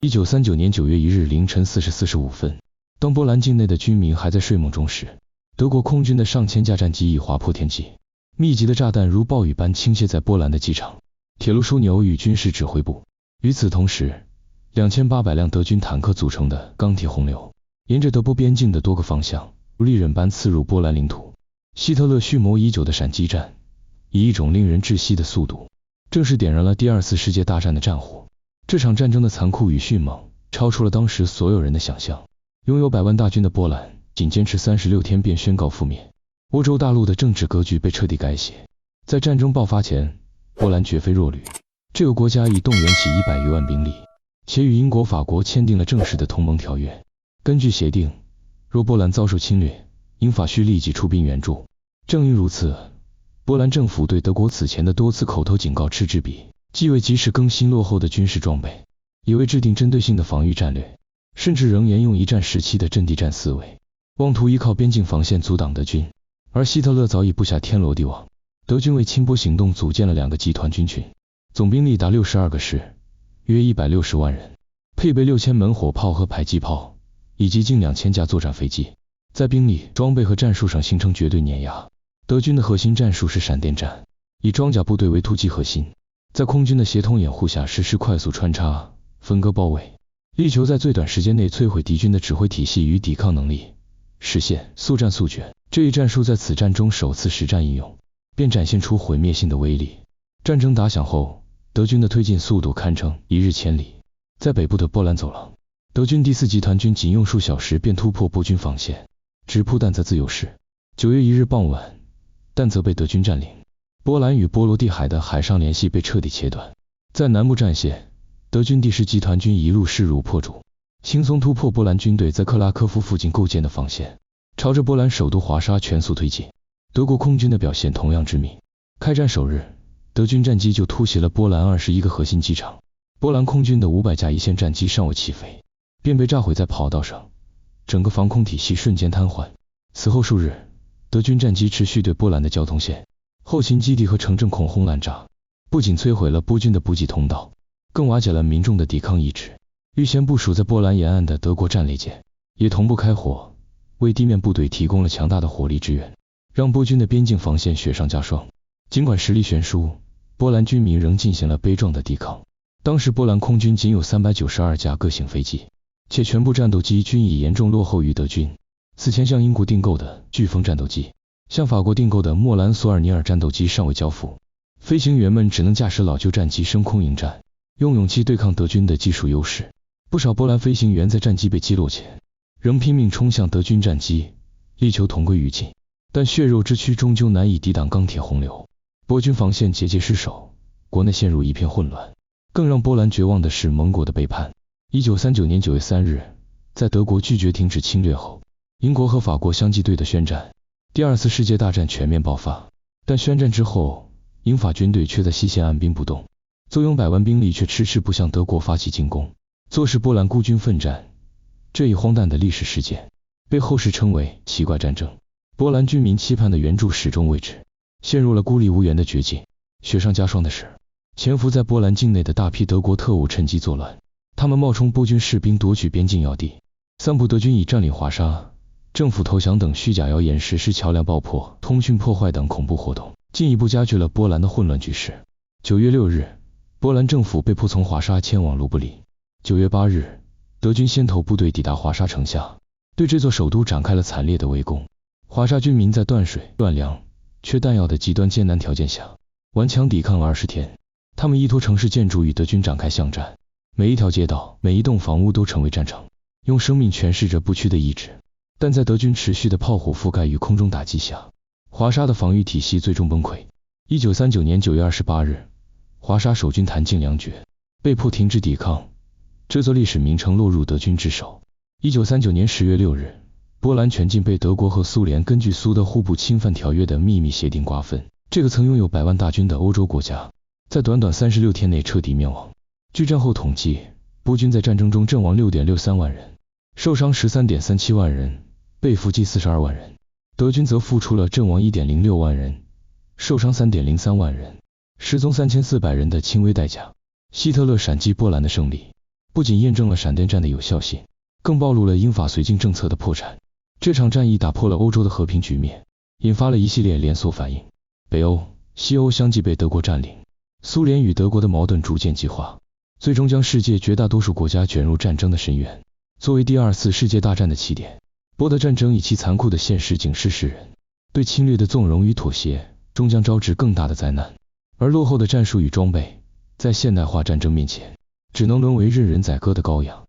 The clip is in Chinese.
1939年9月1日凌晨4时45分，当波兰境内的居民还在睡梦中时，德国空军的上千架战机已划破天际，密集的炸弹如暴雨般倾泻在波兰的机场、铁路枢纽与军事指挥部。与此同时，2800辆德军坦克组成的钢铁洪流，沿着德波边境的多个方向如利刃般刺入波兰领土。希特勒蓄谋已久的闪击战，以一种令人窒息的速度，正式点燃了第二次世界大战的战火。这场战争的残酷与迅猛，超出了当时所有人的想象。拥有100万大军的波兰，仅坚持36天便宣告覆灭。欧洲大陆的政治格局被彻底改写。在战争爆发前，波兰绝非弱旅，这个国家已动员起100余万兵力，且与英国、法国签订了正式的同盟条约。根据协定，若波兰遭受侵略，英法需立即出兵援助。正因如此，波兰政府对德国此前的多次口头警告嗤之以鼻，既未及时更新落后的军事装备，也未制定针对性的防御战略，甚至仍沿用一战时期的阵地战思维，妄图依靠边境防线阻挡德军。而希特勒早已布下天罗地网，德军为清波行动组建了2个集团军群，总兵力达62个师，约160万人，配备6000门火炮和迫击炮，以及近2000架作战飞机，在兵力、装备和战术上形成绝对碾压。德军的核心战术是闪电战，以装甲部队为突击核心，在空军的协同掩护下实施快速穿插、分割包围，力求在最短时间内摧毁敌军的指挥体系与抵抗能力，实现速战速决。这一战术在此战中首次实战应用，便展现出毁灭性的威力。战争打响后，德军的推进速度堪称一日千里。在北部的波兰走廊，德军第4集团军仅用数小时便突破波军防线，直扑但泽自由市。9月1日傍晚，但泽被德军占领，波兰与波罗的海的海上联系被彻底切断。在南部战线，德军第10集团军一路势如破竹，轻松突破波兰军队在克拉科夫附近构建的防线，朝着波兰首都华沙全速推进。德国空军的表现同样致命。开战首日，德军战机就突袭了波兰21个核心机场，波兰空军的500架一线战机尚未起飞，便被炸毁在跑道上，整个防空体系瞬间瘫痪。此后数日，德军战机持续对波兰的交通线、后勤基地和城镇恐轰滥炸，不仅摧毁了波军的补给通道，更瓦解了民众的抵抗意志。预先部署在波兰沿岸的德国战列舰也同步开火，为地面部队提供了强大的火力支援，让波军的边境防线雪上加霜。尽管实力悬殊，波兰军民仍进行了悲壮的抵抗。当时波兰空军仅有392架各型飞机，且全部战斗机均已严重落后于德军。此前向英国订购的飓风战斗机，向法国订购的莫兰索尔尼尔战斗机尚未交付，飞行员们只能驾驶老旧战机升空迎战，用勇气对抗德军的技术优势。不少波兰飞行员在战机被击落前，仍拼命冲向德军战机，力求同归于尽。但血肉之躯终究难以抵挡钢铁洪流，波军防线节节失守，国内陷入一片混乱。更让波兰绝望的是盟国的背叛。1939年9月3日，在德国拒绝停止侵略后，英国和法国相继对德宣战，第2次世界大战全面爆发。但宣战之后，英法军队却在西线按兵不动，坐拥100万兵力却迟迟不向德国发起进攻，坐视波兰孤军奋战。这一荒诞的历史事件被后世称为奇怪战争。波兰军民期盼的援助始终未至，陷入了孤立无援的绝境。雪上加霜的是，潜伏在波兰境内的大批德国特务趁机作乱，他们冒充波军士兵夺取边境要地，散布德军已占领华沙、政府投降等虚假谣言，实施桥梁爆破、通讯破坏等恐怖活动，进一步加剧了波兰的混乱局势。9月6日，波兰政府被迫从华沙迁往卢布林。9月8日，德军先头部队抵达华沙城下，对这座首都展开了惨烈的围攻。华沙军民在断水、断粮、缺弹药的极端艰难条件下，顽强抵抗了20天。他们依托城市建筑与德军展开巷战，每一条街道、每一栋房屋都成为战场，用生命诠释着不屈的意志。但在德军持续的炮火覆盖与空中打击下，华沙的防御体系最终崩溃。1939年9月28日，华沙守军弹尽粮绝，被迫停止抵抗，这座历史名城落入德军之手。1939年10月6日，波兰全境被德国和苏联根据苏德互不侵犯条约的秘密协定瓜分。这个曾拥有100万大军的欧洲国家，在短短36天内彻底灭亡。据战后统计，波军在战争中阵亡6.63万人，受伤13.37万人，被伏击42万人。德军则付出了阵亡1.06万人，受伤3.03万人，失踪3400人的轻微代价。希特勒闪击波兰的胜利，不仅验证了闪电战的有效性，更暴露了英法绥靖政策的破产。这场战役打破了欧洲的和平局面，引发了一系列连锁反应。北欧、西欧相继被德国占领，苏联与德国的矛盾逐渐激化，最终将世界绝大多数国家卷入战争的深渊。作为第二次世界大战的起点，波德战争以其残酷的现实警示世人，对侵略的纵容与妥协终将招致更大的灾难。而落后的战术与装备，在现代化战争面前，只能沦为任人宰割的羔羊。